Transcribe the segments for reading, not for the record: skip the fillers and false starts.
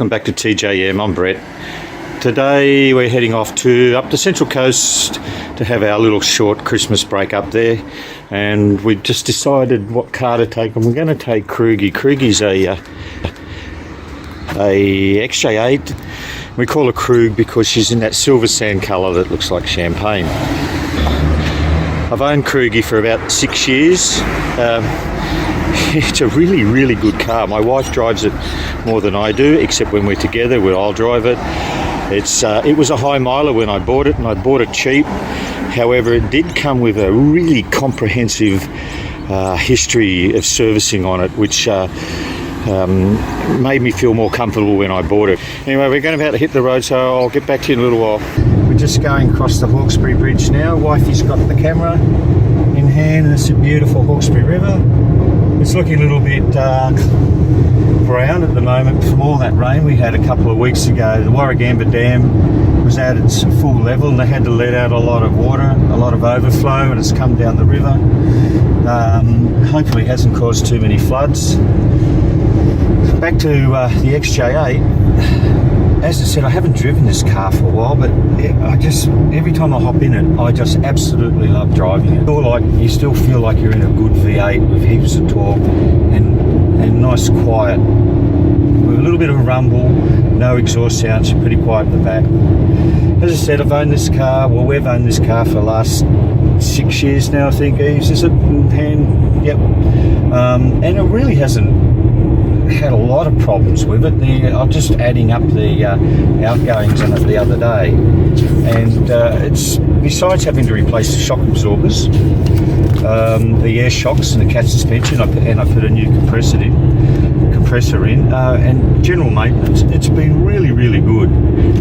welcome back to TJM. I'm Brett. Today we're heading off up the Central Coast to have our little short Christmas break up there, and we just decided what car to take, and we're going to take Krugy. Krugy's a XJ8. We call her Krug because she's in that silver sand colour that looks like champagne. I've owned Krugy for about 6 years. It's a really good car. My wife drives it more than I do, except when we're together where I'll drive it. It was a high miler when I bought it, and I bought it cheap. However, it did come with a really comprehensive history of servicing on it, which made me feel more comfortable when I bought it. Anyway, we're going about to hit the road, so I'll get back to you in a little while. We're just going across the Hawkesbury Bridge now. Wifey's got the camera in hand, and it's a beautiful Hawkesbury River. It's looking a little bit brown at the moment from all that rain we had a couple of weeks ago. The Warragamba Dam was at its full level, and they had to let out a lot of water, a lot of overflow, and it's come down the river. Hopefully it hasn't caused too many floods. Back to the XJ8. As I said, I haven't driven this car for a while, but every time I hop in it, I just absolutely love driving it. You still feel like you're in a good V8 with heaps of torque and nice quiet. With a little bit of a rumble, no exhaust sounds, you're pretty quiet in the back. As I said, we've owned this car for the last 6 years now, I think. Is it in hand? Yep. And it really hasn't had a lot of problems with it. I'm just adding up the outgoings on it the other day, and it's, besides having to replace the shock absorbers, the air shocks and the cat suspension, and I put a new compressor in, and general maintenance, it's been really good.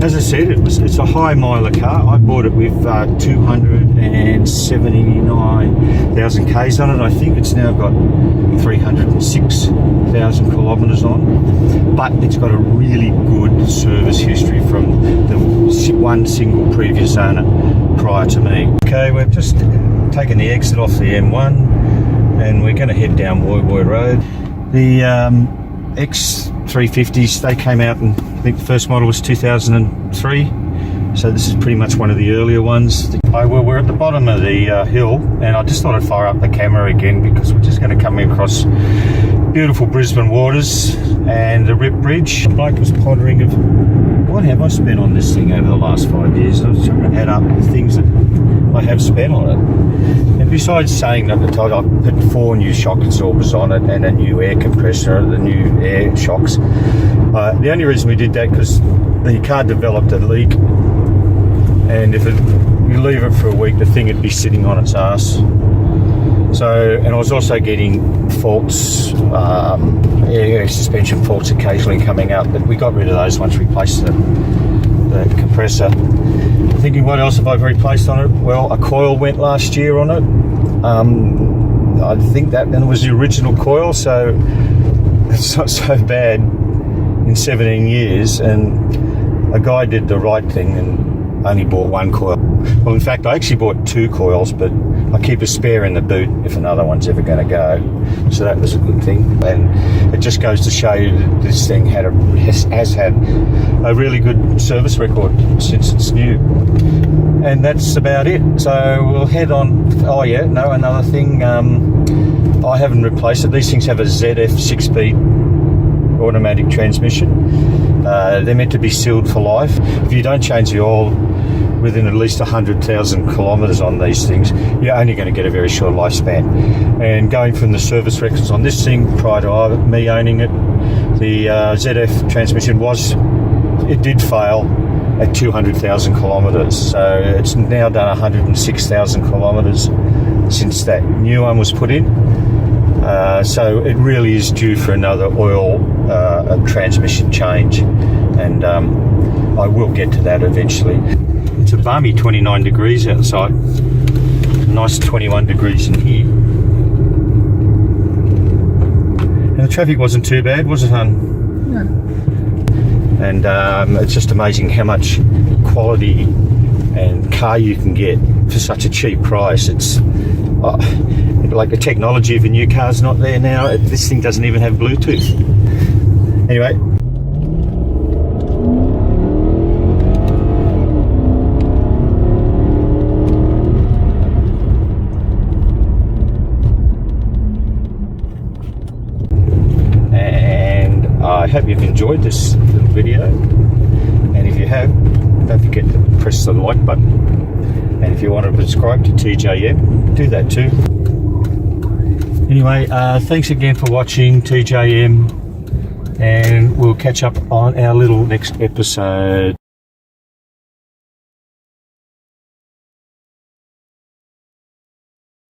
As I said, it's a high miler car. I bought it with 279,000 Ks on it. I think it's now got 306,000 kilometres on, but it's got a really good service history from the one single previous owner prior to me. Okay, we've just taken the exit off the M1, and we're going to head down Woy Woy Road. The X350s, they came out, and I think the first model was 2003, so this is pretty much one of the earlier ones. Well, we're at the bottom of the hill, and I just thought I'd fire up the camera again because we're just going to come across beautiful Brisbane waters and the Rip Bridge. The bloke was pondering of what have I spent on this thing over the last 5 years. I was trying to add up the things that I have spent on it. And besides saying that I put 4 new shock absorbers on it and a new air compressor, the new air shocks. The only reason we did that because the car developed a leak, and if you leave it for a week, the thing would be sitting on its ass. So, and I was also getting faults, air suspension faults occasionally coming out, but we got rid of those once we replaced the compressor. Thinking, what else have I replaced on it? Well, a coil went last year on it. I think that then was the original coil, so it's not so bad in 17 years. And a guy did the right thing and only bought one coil. Well, in fact, I actually bought 2 coils, but I keep a spare in the boot if another one's ever going to go. So that was a good thing. And it just goes to show you that this thing has had a really good service record since it's new. And that's about it. So we'll head on. Oh yeah, no, another thing. I haven't replaced it. These things have a ZF 6-speed automatic transmission. They're meant to be sealed for life. If you don't change the oil within at least 100,000 kilometres on these things, you're only going to get a very short lifespan. And going from the service records on this thing prior to me owning it, the ZF transmission did fail at 200,000 kilometres. So it's now done 106,000 kilometres since that new one was put in. So it really is due for another oil transmission change, and I will get to that eventually. It's a balmy 29 degrees outside, nice 21 degrees in here, and the traffic wasn't too bad, was it, hun? No. And it's just amazing how much quality and car you can get for such a cheap price. It's like the technology of a new car's not there now. This thing doesn't even have Bluetooth. Anyway, hope you've enjoyed this little video, and if you have, don't forget to press the like button, and if you want to subscribe to TJM, do that too. Anyway, thanks again for watching TJM, and we'll catch up on our little next episode.